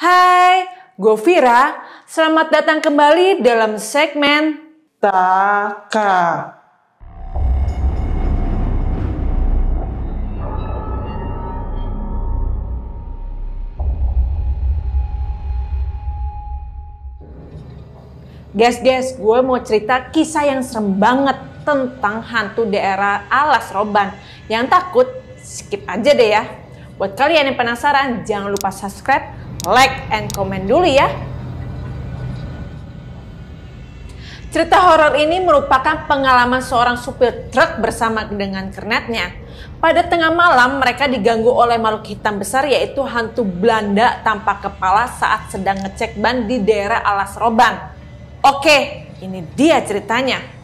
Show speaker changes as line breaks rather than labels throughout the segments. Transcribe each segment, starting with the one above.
Hai, gue Vira. Selamat datang kembali dalam segmen
Taka.
Guys, gue mau cerita kisah yang serem banget tentang hantu daerah Alas Roban. Yang takut, skip aja deh ya. Buat kalian yang penasaran, jangan lupa subscribe, like, and comment dulu ya. Cerita horor ini merupakan pengalaman seorang supir truk bersama dengan kernetnya. Pada tengah malam, mereka diganggu oleh makhluk hitam besar, yaitu hantu Belanda tanpa kepala saat sedang ngecek ban di daerah Alas Roban. Oke, ini dia ceritanya.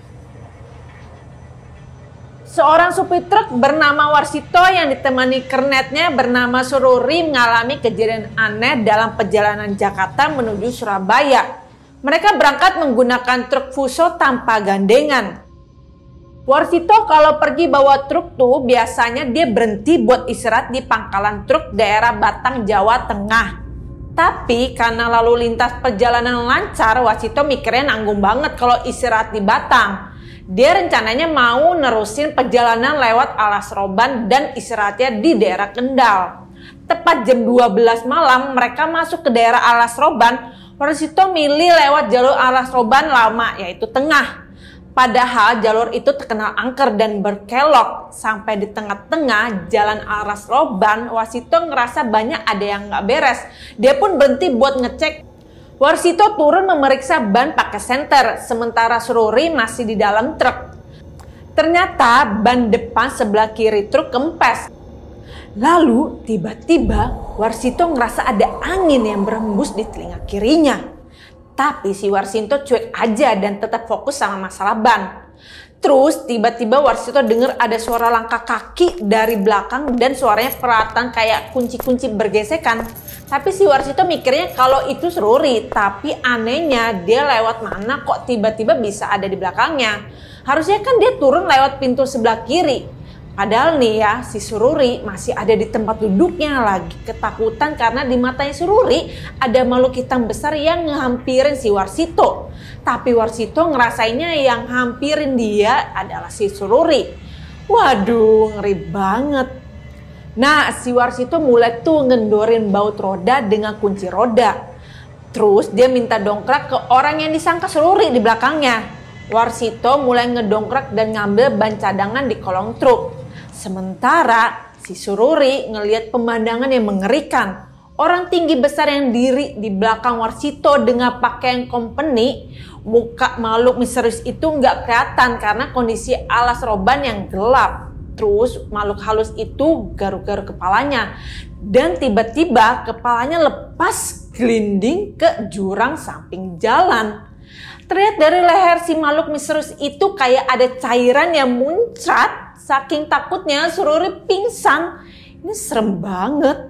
Seorang supir truk bernama Warsito yang ditemani kernetnya bernama Sururi mengalami kejadian aneh dalam perjalanan Jakarta menuju Surabaya. Mereka berangkat menggunakan truk Fuso tanpa gandengan. Warsito kalau pergi bawa truk tuh biasanya dia berhenti buat istirahat di pangkalan truk daerah Batang, Jawa Tengah. Tapi karena lalu lintas perjalanan lancar, Warsito mikirnya nanggung banget kalau istirahat di Batang. Dia rencananya mau nerusin perjalanan lewat Alas Roban dan istirahatnya di daerah Kendal. Tepat jam 12 malam mereka masuk ke daerah Alas Roban. Warsito milih lewat jalur Alas Roban lama, yaitu tengah. Padahal jalur itu terkenal angker dan berkelok. Sampai di tengah-tengah jalan Alas Roban, Warsito ngerasa banyak ada yang gak beres. Dia pun berhenti buat ngecek. Warsito turun memeriksa ban pakai senter, sementara Sururi masih di dalam truk. Ternyata ban depan sebelah kiri truk kempes. Lalu tiba-tiba Warsito ngerasa ada angin yang berembus di telinga kirinya. Tapi si Warsito cuek aja dan tetap fokus sama masalah ban. Terus tiba-tiba Warsito dengar ada suara langkah kaki dari belakang dan suaranya peralatan kayak kunci-kunci bergesekan. Tapi si Warsito mikirnya kalau itu Sururi, tapi anehnya dia lewat mana kok tiba-tiba bisa ada di belakangnya. Harusnya kan dia turun lewat pintu sebelah kiri. Padahal nih ya, si Sururi masih ada di tempat duduknya lagi ketakutan karena di matanya Sururi ada makhluk hitam besar yang ngehampirin si Warsito. Tapi Warsito ngerasainnya yang hampirin dia adalah si Sururi. Waduh, ngeri banget. Nah, si Warsito mulai tuh ngendorin baut roda dengan kunci roda. Terus dia minta dongkrak ke orang yang disangka Sururi di belakangnya. Warsito mulai ngedongkrak dan ngambil ban cadangan di kolong truk. Sementara si Sururi ngelihat pemandangan yang mengerikan. Orang tinggi besar yang diri di belakang Warsito dengan pakaian company. Muka makhluk misterius itu nggak kelihatan karena kondisi Alas Roban yang gelap. Terus makhluk halus itu garuk-garuk kepalanya. Dan tiba-tiba kepalanya lepas gelinding ke jurang samping jalan. Terlihat dari leher si makhluk misterius itu kayak ada cairan yang muncrat. Saking takutnya Sururi pingsan. Ini serem banget.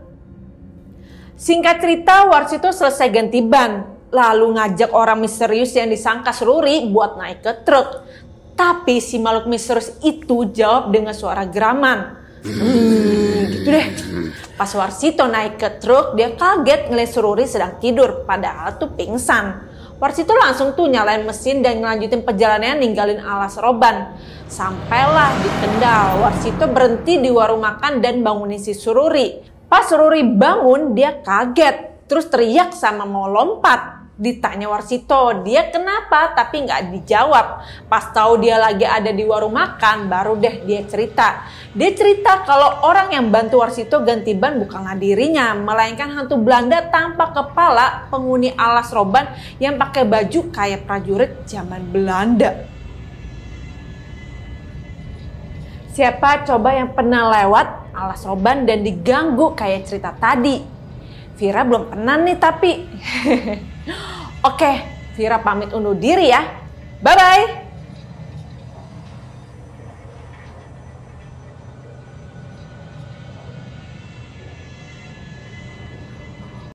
Singkat cerita, Warsito selesai ganti ban. Lalu ngajak orang misterius yang disangka Sururi buat naik ke truk. Tapi si makhluk misterius itu jawab dengan suara geraman. Gitu deh. Pas Warsito naik ke truk, dia kaget ngeliat Sururi sedang tidur. Padahal tuh pingsan. Warsito langsung tuh nyalain mesin dan ngelanjutin perjalanannya ninggalin Alas Roban. Sampailah di Kendal. Warsito berhenti di warung makan dan bangunin si Sururi. Pas Sururi bangun, dia kaget. Terus teriak sama mau lompat. Ditanya Warsito, dia kenapa? Tapi nggak dijawab. Pas tahu dia lagi ada di warung makan, baru deh dia cerita. Dia cerita kalau orang yang bantu Warsito ganti ban bukanlah dirinya, melainkan hantu Belanda tanpa kepala penghuni Alas Roban yang pakai baju kayak prajurit zaman Belanda. Siapa coba yang pernah lewat Alas Roban dan diganggu kayak cerita tadi? Vira belum pernah nih tapi. Oke, Vira pamit undur diri ya. Bye-bye.